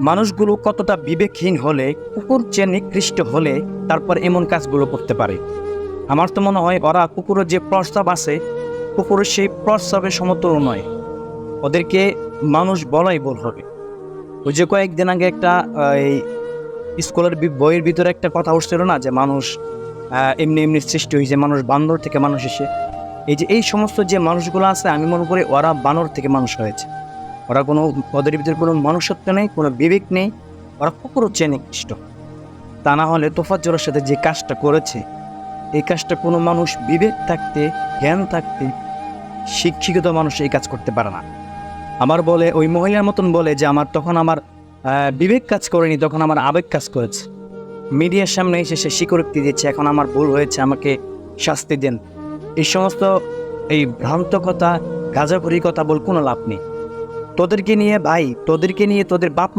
মানুষগুলো কতটা বিবেকহীন হলে, কুকুর চেয়ে নিকৃষ্ট হলে তারপর এমন কাজগুলো করতে পারে। আমার তো মনে হয় ওরা কুকুরের যে প্রস্রাব আছে, কুকুরের সেই প্রস্রাবের সমতুল্য নয়। ওদেরকে মানুষ বলাই ভুল হবে। ওই যে কয়েকদিন আগে একটা এই স্কুলের বইয়ের ভিতরে একটা কথা উঠছিল না, যে মানুষ এমনি এমনি সৃষ্টি হয়েছে, মানুষ বান্দর থেকে মানুষ এসে। এই সমস্ত যে মানুষগুলো আছে, আমি মনে করি ওরা বানর থেকে মানুষ হয়েছে। ওদের ভিতরে কোনো মনুষ্যত্ব নেই, কোনো বিবেক নেই। ওরা কুকুর হচ্ছে নিকৃষ্ট। তা না হলে তোফাজ্জলের সাথে যে কাজটা করেছে, এই কাজটা কোনো মানুষ বিবেক থাকতে, জ্ঞান থাকতে, শিক্ষিত মানুষ এই কাজ করতে পারে না। আমার বলে ওই মহিলার মতন বলে যে তখন আমার বিবেক কাজ করেনি, তখন আমার আবেগ কাজ করেছে। মিডিয়ার সামনে এসে সে স্বীকারোক্তি দিচ্ছে, এখন আমার ভুল হয়েছে, আমাকে শাস্তি দেন। এই সমস্ত ভ্রান্ত কথা, গাঁজাখুরি কথা বল কোনো লাভ নেই। তোদেরকে নিয়ে তোদের বাপ